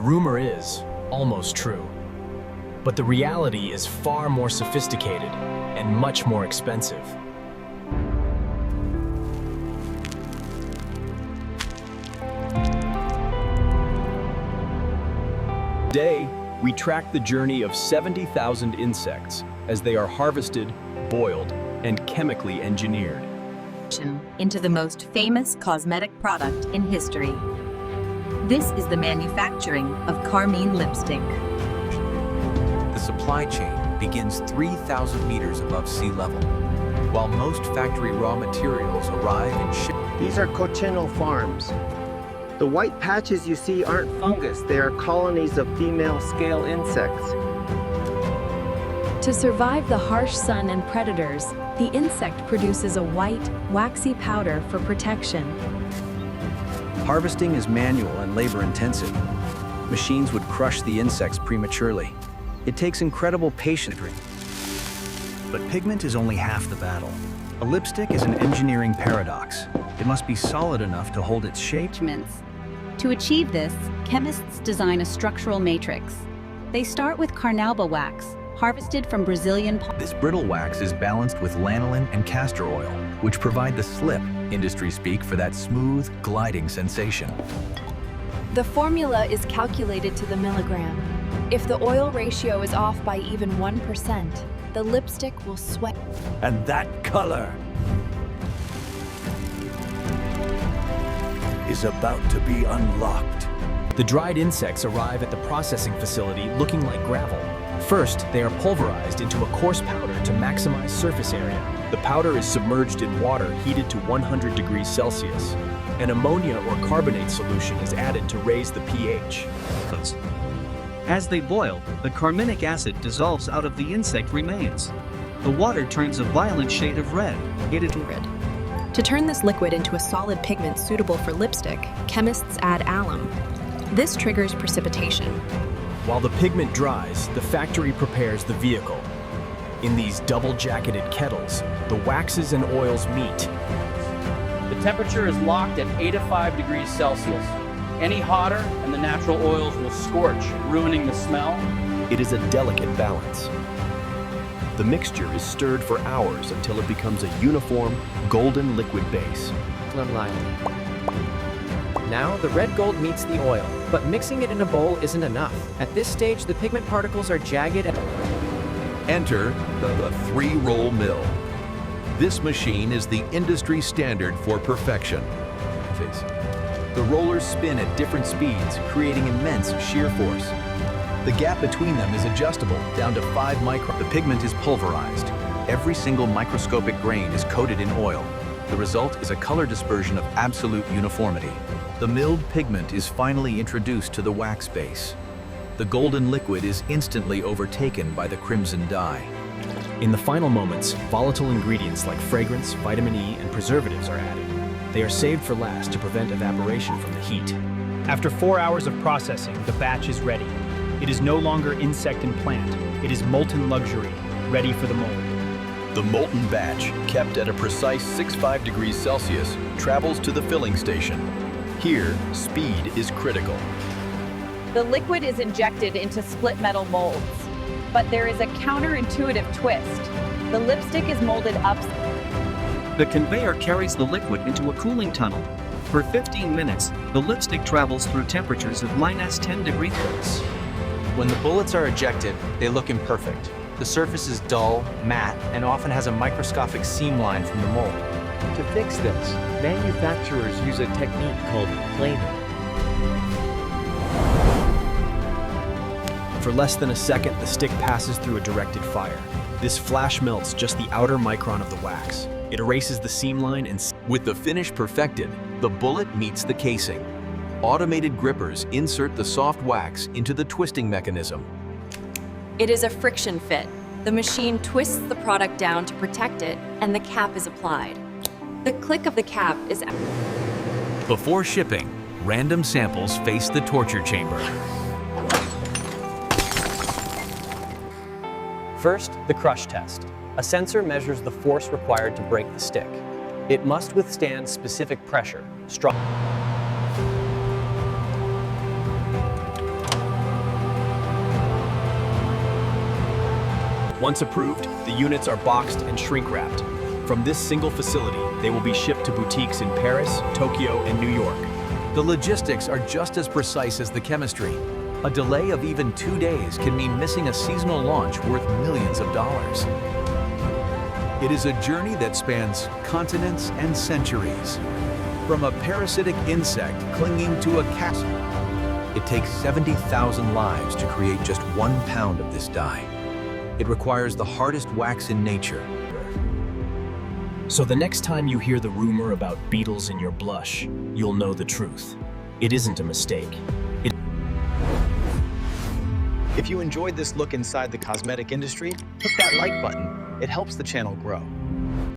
rumor is almost true. But the reality is far more sophisticated and much more expensive. Today, we track the journey of 70,000 insects as they are harvested, boiled, and chemically engineered into the most famous cosmetic product in history. This is the manufacturing of Carmine lipstick. The supply chain begins 3,000 meters above sea level, while most factory raw materials arrive in ships. These are cochineal farms. The white patches you see aren't fungus, they are colonies of female scale insects. To survive the harsh sun and predators, the insect produces a white, waxy powder for protection. Harvesting is manual and labor-intensive. Machines would crush the insects prematurely. It takes incredible patience. But pigment is only half the battle. A lipstick is an engineering paradox. It must be solid enough to hold its shape. To achieve this, chemists design a structural matrix. They start with carnauba wax, harvested from Brazilian palm. This brittle wax is balanced with lanolin and castor oil, which provide the slip, industry speak, for that smooth, gliding sensation. The formula is calculated to the milligram. If the oil ratio is off by even 1%, the lipstick will sweat. And that color is about to be unlocked. The dried insects arrive at the processing facility looking like gravel. First, they are pulverized into a coarse powder to maximize surface area. The powder is submerged in water heated to 100 degrees Celsius. An ammonia or carbonate solution is added to raise the pH. As they boil, the carminic acid dissolves out of the insect remains. The water turns a violent shade of red. To turn this liquid into a solid pigment suitable for lipstick, chemists add alum. This triggers precipitation. While the pigment dries, the factory prepares the vehicle. In these double-jacketed kettles, the waxes and oils meet. The temperature is locked at 85 degrees Celsius. Any hotter and the natural oils will scorch, ruining the smell. It is a delicate balance. The mixture is stirred for hours until it becomes a uniform, golden liquid base. Now the red gold meets the oil, but mixing it in a bowl isn't enough. At this stage, the pigment particles are jagged and... Enter the three-roll mill. This machine is the industry standard for perfection. The rollers spin at different speeds, creating immense shear force. The gap between them is adjustable down to 5 microns. The pigment is pulverized. Every single microscopic grain is coated in oil. The result is a color dispersion of absolute uniformity. The milled pigment is finally introduced to the wax base. The golden liquid is instantly overtaken by the crimson dye. In the final moments, volatile ingredients like fragrance, vitamin E, and preservatives are added. They are saved for last to prevent evaporation from the heat. After 4 hours of processing, the batch is ready. It is no longer insect and plant. It is molten luxury, ready for the mold. The molten batch, kept at a precise 65 degrees Celsius, travels to the filling station. Here, speed is critical. The liquid is injected into split metal molds, but there is a counterintuitive twist. The lipstick is molded up. The conveyor carries the liquid into a cooling tunnel. For 15 minutes, the lipstick travels through temperatures of -10 degrees. When the bullets are ejected, they look imperfect. The surface is dull, matte, and often has a microscopic seam line from the mold. To fix this, manufacturers use a technique called planing. For less than a second, the stick passes through a directed fire. This flash melts just the outer micron of the wax. It erases the seam line and... With the finish perfected, the bullet meets the casing. Automated grippers insert the soft wax into the twisting mechanism. It is a friction fit. The machine twists the product down to protect it, and the cap is applied. The click of the cap is... Before shipping, random samples face the torture chamber. First, the crush test. A sensor measures the force required to break the stick. It must withstand specific pressure, strong. Once approved, the units are boxed and shrink-wrapped. From this single facility, they will be shipped to boutiques in Paris, Tokyo, and New York. The logistics are just as precise as the chemistry. A delay of even 2 days can mean missing a seasonal launch worth millions of dollars. It is a journey that spans continents and centuries. From a parasitic insect clinging to a castle, it takes 70,000 lives to create just 1 pound of this dye. It requires the hardest wax in nature. So the next time you hear the rumor about beetles in your blush, you'll know the truth. It isn't a mistake. If you enjoyed this look inside the cosmetic industry, click that like button. It helps the channel grow.